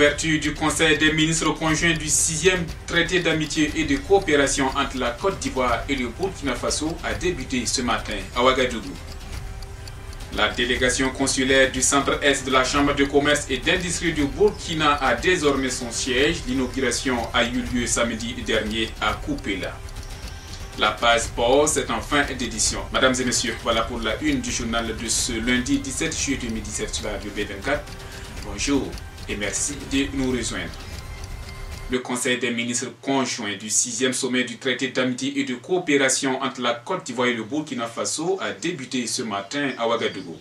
L'ouverture du Conseil des ministres conjoints du 6e traité d'amitié et de coopération entre la Côte d'Ivoire et le Burkina Faso a débuté ce matin à Ouagadougou. La délégation consulaire du centre-est de la Chambre de commerce et d'industrie du Burkina a désormais son siège. L'inauguration a eu lieu samedi dernier à Koupéla. La page sport, c'est en fin d'édition. Mesdames et messieurs, voilà pour la une du journal de ce lundi 17 juillet 2017 sur la radio B24. Bonjour et merci de nous rejoindre. Le Conseil des ministres conjoints du 6e sommet du traité d'amitié et de coopération entre la Côte d'Ivoire et le Burkina Faso a débuté ce matin à Ouagadougou.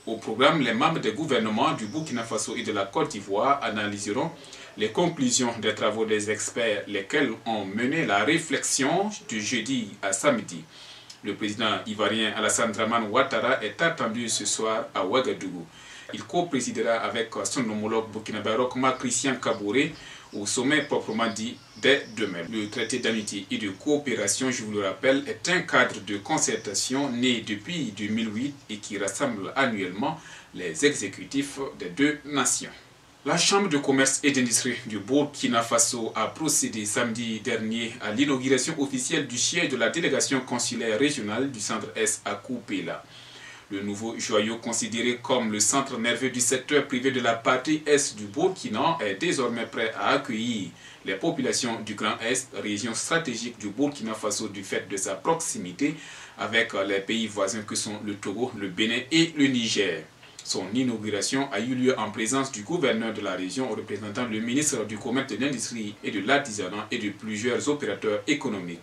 Au programme, les membres des gouvernements du Burkina Faso et de la Côte d'Ivoire analyseront les conclusions des travaux des experts, lesquels ont mené la réflexion du jeudi à samedi. Le président ivoirien Alassane Dramane Ouattara est attendu ce soir à Ouagadougou. Il co-présidera avec son homologue burkinabé Rochma Christian Kaboré au sommet proprement dit dès demain. Le traité d'amitié et de coopération, je vous le rappelle, est un cadre de concertation né depuis 2008 et qui rassemble annuellement les exécutifs des deux nations. La Chambre de commerce et d'industrie du Burkina Faso a procédé samedi dernier à l'inauguration officielle du siège de la délégation consulaire régionale du centre-est à Koupéla. Le nouveau joyau, considéré comme le centre nerveux du secteur privé de la partie est du Burkina, est désormais prêt à accueillir les populations du Grand Est, région stratégique du Burkina Faso du fait de sa proximité avec les pays voisins que sont le Togo, le Bénin et le Niger. Son inauguration a eu lieu en présence du gouverneur de la région représentant le ministre du Commerce, de l'Industrie et de l'Artisanat et de plusieurs opérateurs économiques.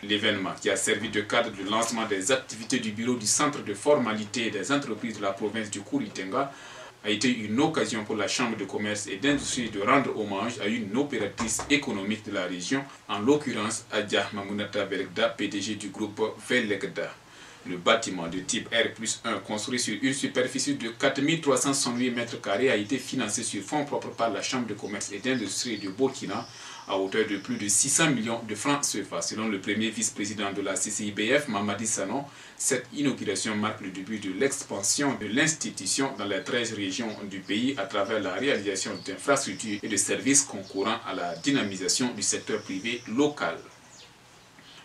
L'événement, qui a servi de cadre de lancement des activités du bureau du centre de formalité des entreprises de la province du Kouri-Tenga, a été une occasion pour la Chambre de commerce et d'industrie de rendre hommage à une opératrice économique de la région, en l'occurrence Adja Mamounata Belgda, PDG du groupe Velegda. Le bâtiment de type R+1 construit sur une superficie de 4368 m² a été financé sur fonds propres par la Chambre de commerce et d'industrie du Burkina à hauteur de plus de 600 millions de francs CFA. Selon le premier vice-président de la CCIBF, Mamadi Sanon, cette inauguration marque le début de l'expansion de l'institution dans les 13 régions du pays à travers la réalisation d'infrastructures et de services concourant à la dynamisation du secteur privé local.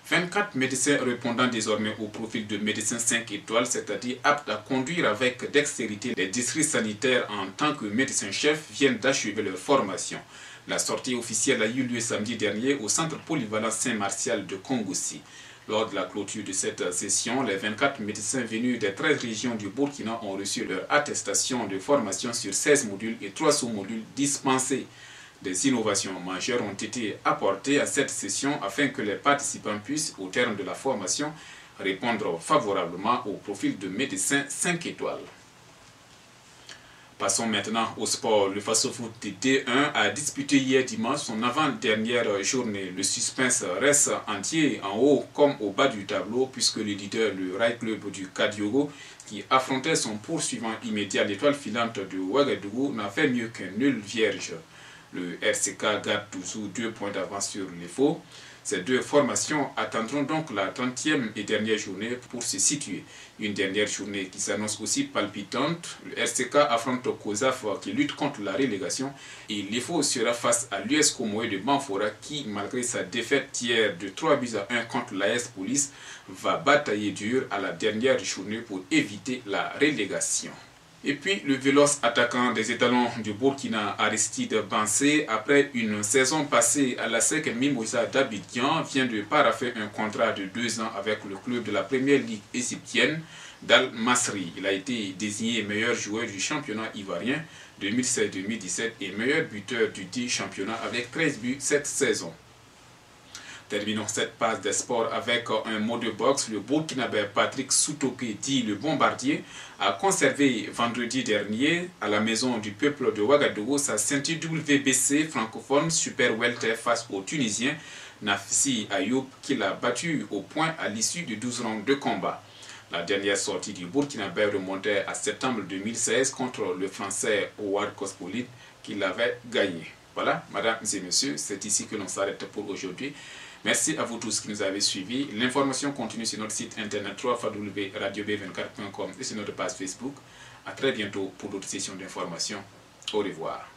24 médecins répondant désormais au profil de médecin 5 étoiles, c'est-à-dire aptes à conduire avec dextérité les districts sanitaires en tant que médecin-chef, viennent d'achever leur formation. La sortie officielle a eu lieu samedi dernier au centre polyvalent Saint-Martial de Kongoussi. Lors de la clôture de cette session, les 24 médecins venus des 13 régions du Burkina ont reçu leur attestation de formation sur 16 modules et 3 sous-modules dispensés. Des innovations majeures ont été apportées à cette session afin que les participants puissent, au terme de la formation, répondre favorablement au profil de médecin 5 étoiles. Passons maintenant au sport. Le Faso-Foot D1 a disputé hier dimanche son avant-dernière journée. Le suspense reste entier en haut comme au bas du tableau puisque le leader, le Rail Club du Kadiogo, qui affrontait son poursuivant immédiat, l'étoile filante de Ouagadougou, n'a fait mieux qu'un nul vierge. Le RCK garde toujours 2 points d'avance sur les faux. Ces deux formations attendront donc la 30e et dernière journée pour se situer. Une dernière journée qui s'annonce aussi palpitante. Le RCK affronte Kozaf qui lutte contre la relégation et l'EFO sera face à l'US Comoé de Banfora qui, malgré sa défaite hier de 3-1 contre l'AS Police, va batailler dur à la dernière journée pour éviter la relégation. Et puis le véloce attaquant des étalons du Burkina, Aristide Bansé, après une saison passée à la SEC Mimosa d'Abidjan, vient de paraffer un contrat de 2 ans avec le club de la première ligue égyptienne d'Al Masri. Il a été désigné meilleur joueur du championnat ivoirien 2016-2017 et meilleur buteur du dit championnat avec 13 buts cette saison. Terminons cette passe des sports avec un mot de boxe. Le Burkinabé Patrick Soutoké, dit le bombardier, a conservé vendredi dernier à la maison du peuple de Ouagadougou sa ceinture WBC francophone Super Welter face au Tunisien Nafsi Ayoub qui l'a battu au point à l'issue de 12 rounds de combat. La dernière sortie du Burkinabé remontait à septembre 2016 contre le Français Howard Kospolit qui l'avait gagné. Voilà, mesdames et messieurs, c'est ici que l'on s'arrête pour aujourd'hui. Merci à vous tous qui nous avez suivis. L'information continue sur notre site internet www.radiob24.com et sur notre page Facebook. A très bientôt pour d'autres sessions d'information. Au revoir.